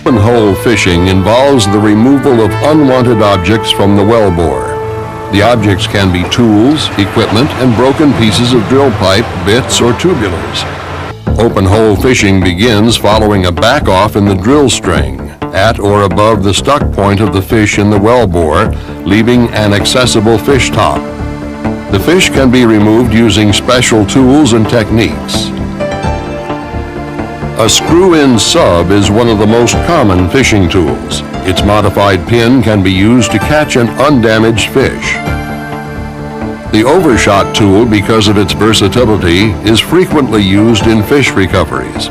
Open hole fishing involves the removal of unwanted objects from the wellbore. The objects can be tools, equipment, and broken pieces of drill pipe, bits, or tubulars. Open hole fishing begins following a back off in the drill string at or above the stuck point of the fish in the wellbore, leaving an accessible fish top. The fish can be removed using special tools and techniques. A screw-in sub is one of the most common fishing tools. Its modified pin can be used to catch an undamaged fish. The overshot tool, because of its versatility, is frequently used in fish recoveries.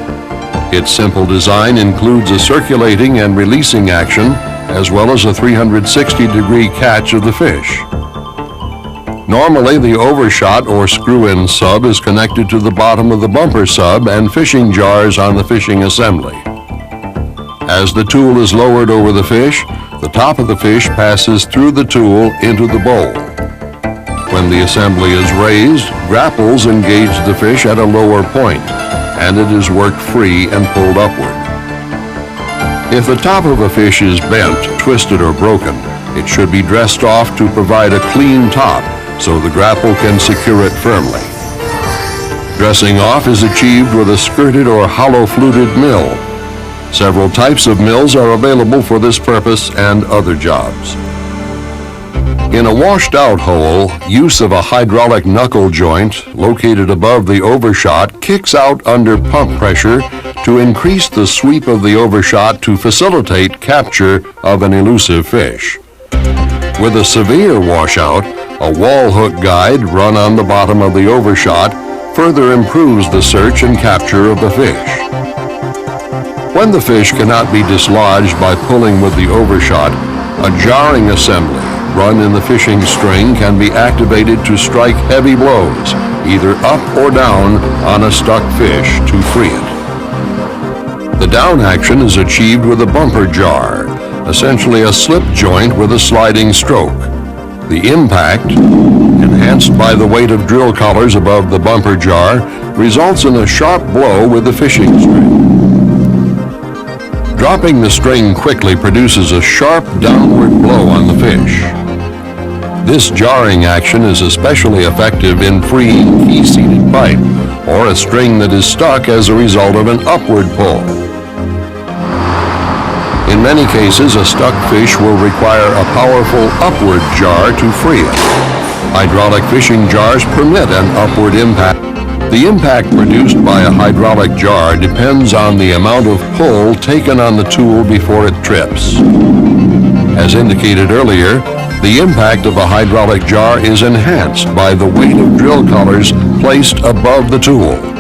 Its simple design includes a circulating and releasing action, as well as a 360-degree catch of the fish. Normally, the overshot or screw-in sub is connected to the bottom of the bumper sub and fishing jars on the fishing assembly. As the tool is lowered over the fish, the top of the fish passes through the tool into the bowl. When the assembly is raised, grapples engage the fish at a lower point, and it is worked free and pulled upward. If the top of a fish is bent, twisted, or broken, it should be dressed off to provide a clean top so the grapple can secure it firmly. Dressing off is achieved with a skirted or hollow-fluted mill. Several types of mills are available for this purpose and other jobs. In a washed-out hole, use of a hydraulic knuckle joint located above the overshot kicks out under pump pressure to increase the sweep of the overshot to facilitate capture of an elusive fish. With a severe washout, a wall hook guide run on the bottom of the overshot further improves the search and capture of the fish. When the fish cannot be dislodged by pulling with the overshot, a jarring assembly run in the fishing string can be activated to strike heavy blows, either up or down, on a stuck fish to free it. The down action is achieved with a bumper jar, essentially a slip joint with a sliding stroke. The impact, enhanced by the weight of drill collars above the bumper jar, results in a sharp blow with the fishing string. Dropping the string quickly produces a sharp downward blow on the fish. This jarring action is especially effective in freeing key-seated pipe or a string that is stuck as a result of an upward pull. In many cases, a stuck fish will require a powerful upward jar to free it. Hydraulic fishing jars permit an upward impact. The impact produced by a hydraulic jar depends on the amount of pull taken on the tool before it trips. As indicated earlier, the impact of a hydraulic jar is enhanced by the weight of drill collars placed above the tool.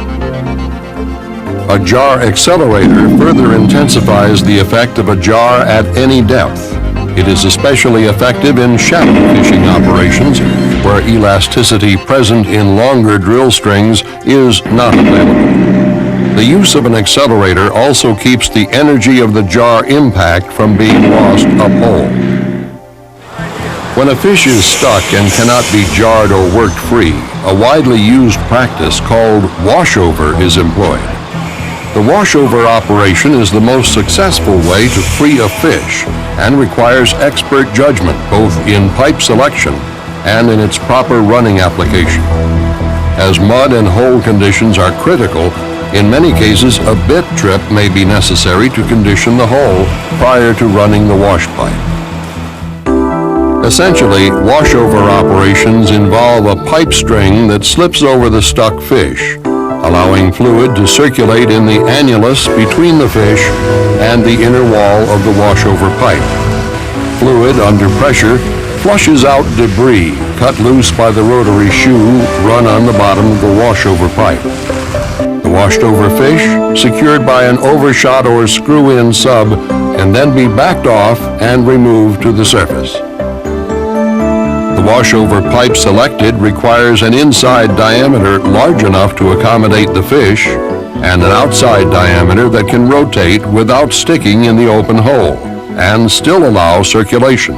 A jar accelerator further intensifies the effect of a jar at any depth. It is especially effective in shallow fishing operations where elasticity present in longer drill strings is not available. The use of an accelerator also keeps the energy of the jar impact from being lost uphole. When a fish is stuck and cannot be jarred or worked free, a widely used practice called washover is employed. The washover operation is the most successful way to free a fish and requires expert judgment both in pipe selection and in its proper running application. As mud and hole conditions are critical, in many cases a bit trip may be necessary to condition the hole prior to running the wash pipe. Essentially, washover operations involve a pipe string that slips over the stuck fish, allowing fluid to circulate in the annulus between the fish and the inner wall of the washover pipe. Fluid under pressure flushes out debris cut loose by the rotary shoe run on the bottom of the washover pipe. The washed over fish, secured by an overshot or screw-in sub, can then be backed off and removed to the surface. The washover pipe selected requires an inside diameter large enough to accommodate the fish and an outside diameter that can rotate without sticking in the open hole and still allow circulation.